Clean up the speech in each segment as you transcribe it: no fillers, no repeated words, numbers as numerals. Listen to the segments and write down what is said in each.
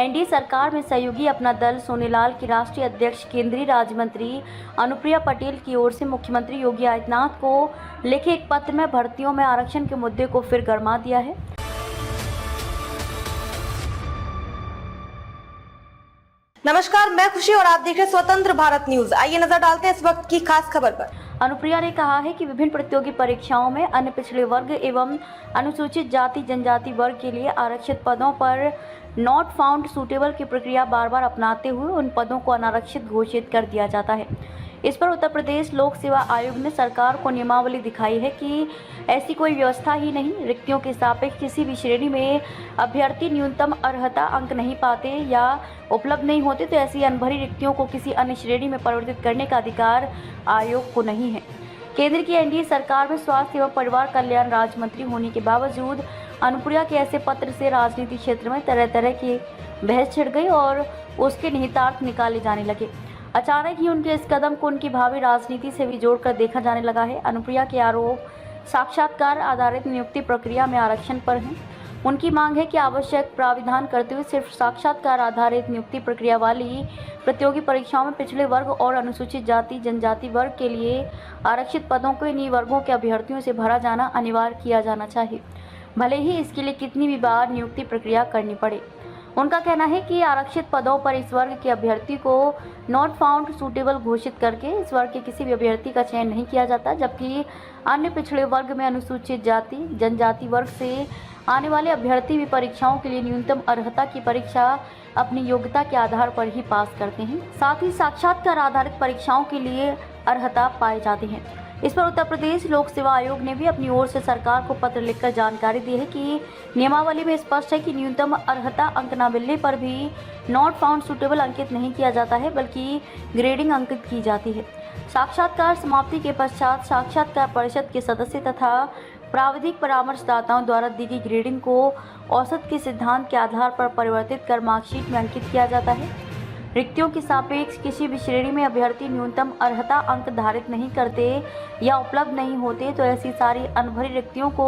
NDA सरकार में सहयोगी अपना दल सोनेलाल की राष्ट्रीय अध्यक्ष केंद्रीय राज्य मंत्री अनुप्रिया पटेल की ओर से मुख्यमंत्री योगी आदित्यनाथ को लिखे एक पत्र में भर्तियों में आरक्षण के मुद्दे को फिर गरमा दिया है। नमस्कार, मैं खुशी और आप देख रहे हैं स्वतंत्र भारत न्यूज। आइए नजर डालते हैं इस वक्त की खास खबर पर। अनुप्रिया ने कहा है कि विभिन्न प्रतियोगी परीक्षाओं में अन्य पिछड़े वर्ग एवं अनुसूचित जाति जनजाति वर्ग के लिए आरक्षित पदों पर नॉट फाउंड सूटेबल की प्रक्रिया बार बार अपनाते हुए उन पदों को अनारक्षित घोषित कर दिया जाता है। इस पर उत्तर प्रदेश लोक सेवा आयोग ने सरकार को नियमावली दिखाई है कि ऐसी कोई व्यवस्था ही नहीं। रिक्तियों के सापेक्ष किसी भी श्रेणी में अभ्यर्थी न्यूनतम अर्हता अंक नहीं पाते या उपलब्ध नहीं होते तो ऐसी अनभरी रिक्तियों को किसी अन्य श्रेणी में परिवर्तित करने का अधिकार आयोग को नहीं है। केंद्र की एनडीए सरकार में स्वास्थ्य एवं परिवार कल्याण राज्य मंत्री होने के बावजूद अनुप्रिया के ऐसे पत्र से राजनीति क्षेत्र में तरह तरह की बहस छिड़ गई और उसके निहितार्थ निकाले जाने लगे। अचानक ही उनके इस कदम को उनकी भावी राजनीति से भी जोड़कर देखा जाने लगा है। अनुप्रिया के आरोप साक्षात्कार आधारित नियुक्ति प्रक्रिया में आरक्षण पर हैं। उनकी मांग है कि आवश्यक प्राविधान करते हुए सिर्फ साक्षात्कार आधारित नियुक्ति प्रक्रिया वाली प्रतियोगी परीक्षाओं में पिछड़े वर्ग और अनुसूचित जाति जनजाति वर्ग के लिए आरक्षित पदों को इन्हीं वर्गों के अभ्यर्थियों से भरा जाना अनिवार्य किया जाना चाहिए, भले ही इसके लिए कितनी भी बार नियुक्ति प्रक्रिया करनी पड़े। उनका कहना है कि आरक्षित पदों पर इस वर्ग के अभ्यर्थी को नॉट फाउंड सूटेबल घोषित करके इस वर्ग के किसी भी अभ्यर्थी का चयन नहीं किया जाता, जबकि अन्य पिछड़े वर्ग में अनुसूचित जाति जनजाति वर्ग से आने वाले अभ्यर्थी भी परीक्षाओं के लिए न्यूनतम अर्हता की परीक्षा अपनी योग्यता के आधार पर ही पास करते हैं। साथ ही साक्षात्कार आधारित परीक्षाओं के लिए अर्हता पाए जाते हैं। इस पर उत्तर प्रदेश लोक सेवा आयोग ने भी अपनी ओर से सरकार को पत्र लिखकर जानकारी दी है कि नियमावली में स्पष्ट है कि न्यूनतम अर्हता अंक न मिलने पर भी नॉट फाउंड सूटेबल अंकित नहीं किया जाता है, बल्कि ग्रेडिंग अंकित की जाती है। साक्षात्कार समाप्ति के पश्चात साक्षात्कार परिषद के सदस्य तथा प्राविधिक परामर्शदाताओं द्वारा दी गई ग्रेडिंग को औसत के सिद्धांत के आधार पर परिवर्तित कर मार्कशीट में अंकित किया जाता है। रिक्तियों के सापेक्ष किसी भी श्रेणी में अभ्यर्थी न्यूनतम अर्हता अंक धारित नहीं करते या उपलब्ध नहीं होते तो ऐसी सारी अनभरी रिक्तियों को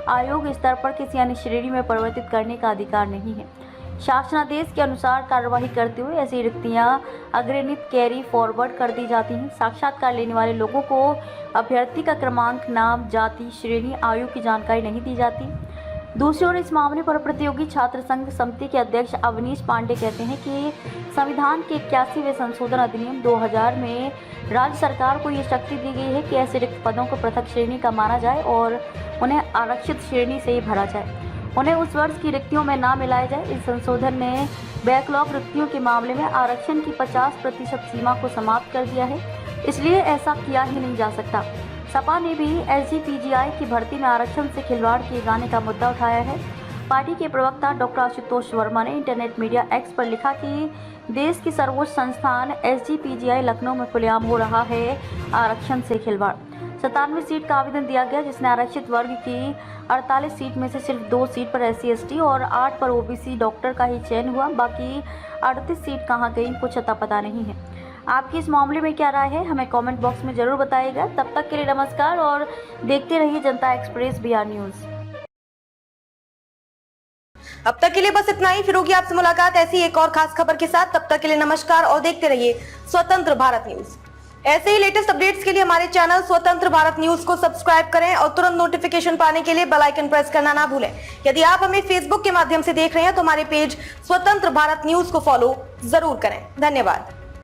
आयोग स्तर पर किसी अन्य श्रेणी में परिवर्तित करने का अधिकार नहीं है। शासनादेश के अनुसार कार्यवाही करते हुए ऐसी रिक्तियां अग्रणित कैरी फॉरवर्ड कर दी जाती हैं। साक्षात्कार लेने वाले लोगों को अभ्यर्थी का क्रमांक, नाम, जाति, श्रेणी, आयु की जानकारी नहीं दी जाती। दूसरी ओर इस मामले पर प्रतियोगी छात्र संघ समिति के अध्यक्ष अवनीश पांडे कहते हैं कि संविधान के 81वें संशोधन अधिनियम 2000 में राज्य सरकार को ये शक्ति दी गई है कि ऐसे रिक्त पदों को पृथक श्रेणी का माना जाए और उन्हें आरक्षित श्रेणी से ही भरा जाए, उन्हें उस वर्ष की रिक्तियों में ना मिलाया जाए। इस संशोधन ने बैकलॉग रिक्तियों के मामले में आरक्षण की 50% सीमा को समाप्त कर दिया है, इसलिए ऐसा किया ही नहीं जा सकता। सपा ने भी एसजीपीजीआई की भर्ती में आरक्षण से खिलवाड़ किए जाने का मुद्दा उठाया है। पार्टी के प्रवक्ता डॉक्टर आशुतोष वर्मा ने इंटरनेट मीडिया एक्स पर लिखा कि देश की सर्वोच्च संस्थान एसजीपीजीआई लखनऊ में खुलेआम हो रहा है आरक्षण से खिलवाड़। 97 सीट का आवेदन दिया गया, जिसने आरक्षित वर्ग की 48 सीट में से सिर्फ 2 सीट पर SC/ST और 8 पर OBC डॉक्टर का ही चयन हुआ। बाकी 38 सीट कहाँ गई, कुछ अता पता नहीं है। आपकी इस मामले में क्या राय है, हमें कमेंट बॉक्स में जरूर बताइएगा। तब तक के लिए नमस्कार और देखते रहिए जनता एक्सप्रेस बिहार न्यूज। अब तक के लिए बस इतना ही। फिर होगी आपसे मुलाकात ऐसी एक और खास खबर के साथ। तब तक के लिए नमस्कार और देखते रहिए स्वतंत्र भारत न्यूज। ऐसे ही लेटेस्ट अपडेट्स के लिए हमारे चैनल स्वतंत्र भारत न्यूज को सब्सक्राइब करें और तुरंत नोटिफिकेशन पाने के लिए बेल आइकन प्रेस करना ना भूलें। यदि आप हमें फेसबुक के माध्यम से देख रहे हैं तो हमारे पेज स्वतंत्र भारत न्यूज को फॉलो जरूर करें। धन्यवाद।